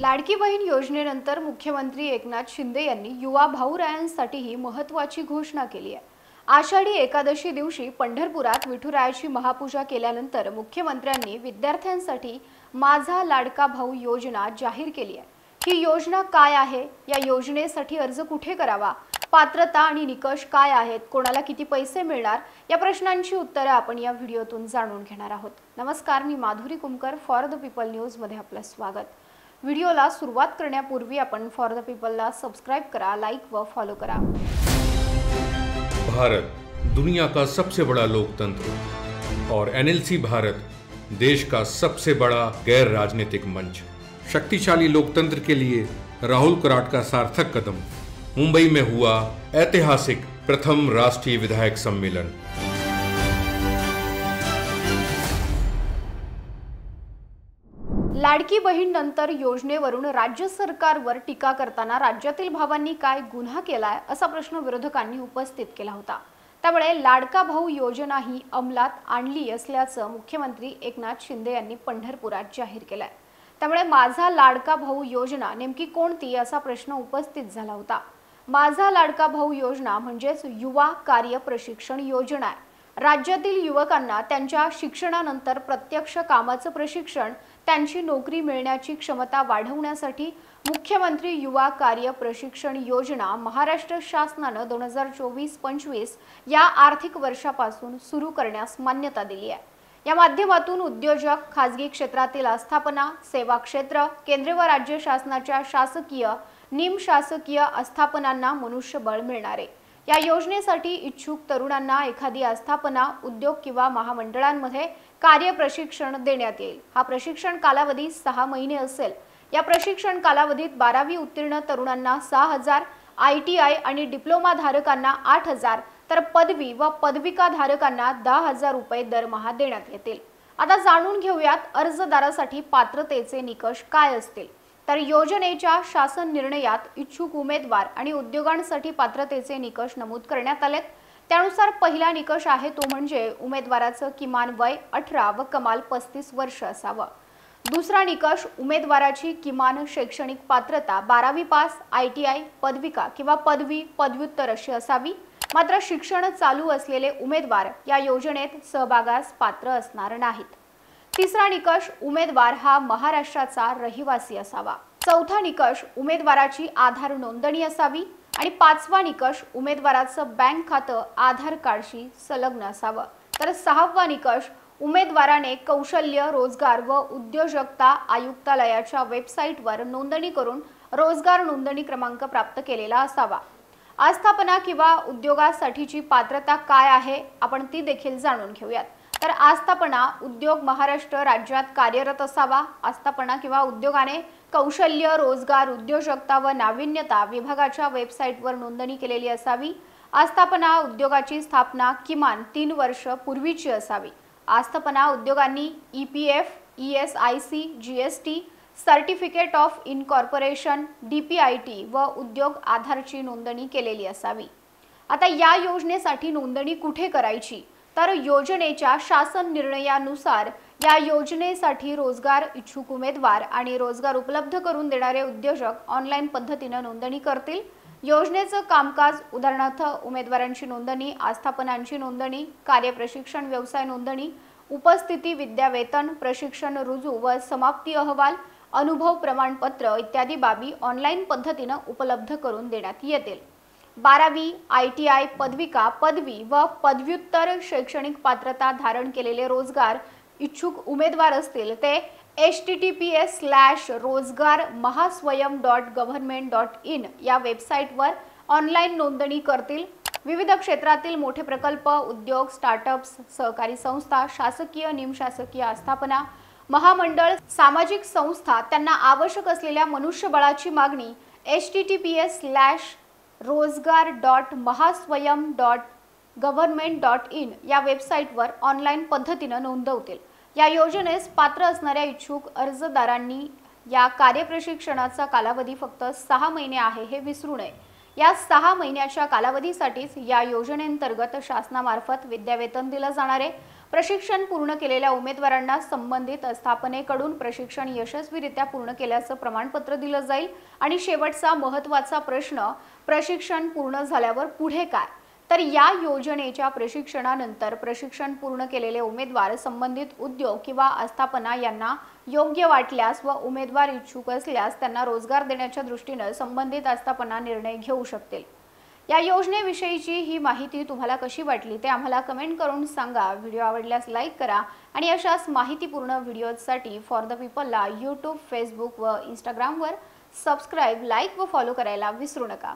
लाडकी बहीण योजनेनंतर मुख्यमंत्री एकनाथ शिंदे यांनी युवा भाऊरायांसाठीही महत्त्वाची घोषणा केली आहे। आषाढी एकादशी दिवशी पंढरपुरात विठुरायाची महापूजा केल्यानंतर मुख्यमंत्र्यांनी विद्यार्थ्यांसाठी माझा लाडका भाऊ योजना जाहीर केली आहे। ही योजना काय आहे, या योजनेसाठी अर्ज कुठे करावा, पात्रता आणि निकष काय आहेत, कोणाला किती पैसे मिळणार, या प्रश्नांची उत्तरे आपण या व्हिडिओतून जाणून घेणार आहोत। नमस्कार, मी Madhuri Kumkar, for the people news मध्ये आपलं स्वागत। व्हिडिओला सुरुवात करण्यापूर्वी आपण फॉर द पीपलला सबस्क्राइब करा, लाइक व फॉलो करा। भारत दुनिया का सबसे बड़ा लोकतंत्र और एनएलसी भारत देश का सबसे बड़ा गैर राजनीतिक मंच। शक्तिशाली लोकतंत्र के लिए राहुल कराट का सार्थक कदम। मुंबई में हुआ ऐतिहासिक प्रथम राष्ट्रीय विधायक सम्मेलन। लाडकी बहीण नंतर योजनेवरून राज्य सरकारवर टीका करताना राज्यातील भावांनी काय गुन्हा केलाय असा प्रश्न विरोधकांनी उपस्थित केला होता। त्यामुळे लाडका भाऊ योजना ही अंमलात आणली असल्याचं मुख्यमंत्री एकनाथ शिंदे यांनी पंढरपुरात जाहीर केलंय। त्यामुळे माझा लाडका भाऊ योजना नेमकी कोणती असा प्रश्न उपस्थित झाला होता। माझा लाडका भाऊ योजना म्हणजेच युवा कार्य प्रशिक्षण योजना आहे। राज्यातील युवकांना त्यांच्या शिक्षणानंतर प्रत्यक्ष कामाचं प्रशिक्षण, त्यांची नोकरी मिळण्याची क्षमता वाढवण्यासाठी मुख्यमंत्री युवा कार्य प्रशिक्षण योजना महाराष्ट्र शासनाने 2024-25 या आर्थिक वर्षापासून सुरू करण्यास मान्यता दिली आहे। या माध्यमातून उद्योजक, खासगी क्षेत्रातील आस्थापना, सेवा क्षेत्र, केंद्र व राज्य शासनाच्या शासकीय, निमशासकीय आस्थापनांना मनुष्यबळ मिळणार आहे। या योजनेसाठी इच्छुक तरुणांना एखादी आस्थापना, उद्योग किंवा महामंडळांमध्ये कार्य प्रशिक्षण देण्यात येईल। हा प्रशिक्षण कालावधी 6 महिने असेल। या प्रशिक्षण कालावधीत 12वी उत्तीर्ण तरुणांना 6,000, ITI आणि डिप्लोमा धारकांना 8,000 तर पदवी व पदविका धारकांना 10,000 रुपये दरमहा देण्यात येतील। आता जाणून घेऊयात अर्जदारासाठी पात्रतेचे निकष काय असतील। तर योजनेच्या शासन निर्णयात इच्छुक उमेदवार आणि उद्योगांसाठी पात्रतेचे निकष नमूद करण्यात आलेत। त्यानुसार पहिला निकष आहे तो म्हणजे उमेदवाराचं किमान वय 18 व कमाल 35 वर्ष असावं। दुसरा निकष उमेदवाराची किमान शैक्षणिक पात्रता 12वी पास, ITI, पदविका किंवा पदवी, पदव्युत्तर अशी असावी। मात्र शिक्षण चालू असलेले उमेदवार या योजनेत सहभागास पात्र असणार नाहीत। तिसरा निकष उमेदवार हा महाराष्ट्राचा रहिवासी असावा। चौथा निकष उमेदवाराची आधार नोंदणी असावी आणि पाचवा निकष उमेदवाराचं बँक खातं आधार कार्डशी संलग्न असावं। तर सहावा निकष उमेदवाराने कौशल्य, रोजगार व उद्योजकता आयुक्तालयाच्या वेबसाईटवर नोंदणी करून रोजगार नोंदणी क्रमांक प्राप्त केलेला असावा। आस्थापना किंवा उद्योगासाठीची पात्रता काय आहे आपण ती देखील जाणून घेऊयात। तर आस्थापना उद्योग महाराष्ट्र राज्यात कार्यरत असावा। आस्थापना किंवा उद्योगाने कौशल्य, रोजगार, उद्योजकता व नाविन्यता विभागाच्या वेबसाईटवर नोंदणी केलेली असावी। आस्थापना उद्योगाची स्थापना किमान 3 वर्ष पूर्वीची असावी। आस्थापना उद्योगांनी EPF, ESIC, GST, certificate of incorporation, DPIT व उद्योग आधारची नोंदणी केलेली असावी। आता या योजनेसाठी नोंदणी कुठे करायची? तर योजनेच्या शासन निर्णयानुसार या योजनेसाठी रोजगार इच्छुक उमेदवार आणि रोजगार उपलब्ध करून देणारे उद्योजक ऑनलाईन पद्धतीने नोंदणी करतील। योजनेचं कामकाज उदाहरणार्थ उमेदवारांची नोंदणी, आस्थापनांची नोंदणी, कार्यप्रशिक्षण व्यवसाय नोंदणी, उपस्थिती, विद्यावेतन, प्रशिक्षण रुजू व समाप्ती अहवाल, अनुभव प्रमाणपत्र इत्यादी बाबी ऑनलाईन पद्धतीने उपलब्ध करून देण्यात येतील। 12वी, ITI, पदविका, पदवी व पदव्युत्तर शैक्षणिक पात्रता धारण केलेले रोजगार इच्छुक उमेदवार असतील ते https:/rozgarmahaswayam.government.in या वेबसाईटवर ऑनलाईन नोंदणी करतील। विविध क्षेत्रातील मोठे प्रकल्प, उद्योग, स्टार्टअप्स, सहकारी संस्था, शासकीय, निमशासकीय आस्थापना, महामंडळ, सामाजिक संस्था त्यांना आवश्यक असलेल्या मनुष्यबळाची मागणी https:/rozgar.mahaswayam.government.in या वेबसाईटवर ऑनलाईन पद्धतीने नोंदवतील। या योजनेस पात्र असणाऱ्या इच्छुक अर्जदारांनी या कार्यप्रशिक्षणाचा कालावधी फक्त 6 महिने आहे हे विसरू नये। या 6 महिन्याच्या कालावधीसाठीच या योजनेअंतर्गत शासनामार्फत विद्यावेतन दिलं जाणार आहे। प्रशिक्षण पूर्ण केलेल्या उमेदवारांना संबंधित आस्थापनेकडून प्रशिक्षण यशस्वीरित्या पूर्ण केल्याचं प्रमाणपत्र दिलं जाईल। आणि शेवटचा महत्त्वाचा प्रश्न, प्रशिक्षण पूर्ण झाल्यावर पुढे काय? तर या योजनेच्या प्रशिक्षणानंतर प्रशिक्षण पूर्ण केलेले उमेदवार संबंधित उद्योग किंवा आस्थापना यांना योग्य वाटल्यास व उमेदवार इच्छुक असल्यास त्यांना रोजगार देण्याच्या दृष्टीने संबंधित आस्थापना निर्णय घेऊ शकतील। या योजनेविषयीची ही माहिती तुम्हाला कशी वाटली ते आम्हाला कमेंट करून सांगा। व्हिडिओ आवडल्यास लाईक करा आणि अशाच माहितीपूर्ण व्हिडिओसाठी फॉर द पीपलला YouTube, Facebook व Instagram वर सबस्क्राइब, लाईक व फॉलो करायला विसरू नका।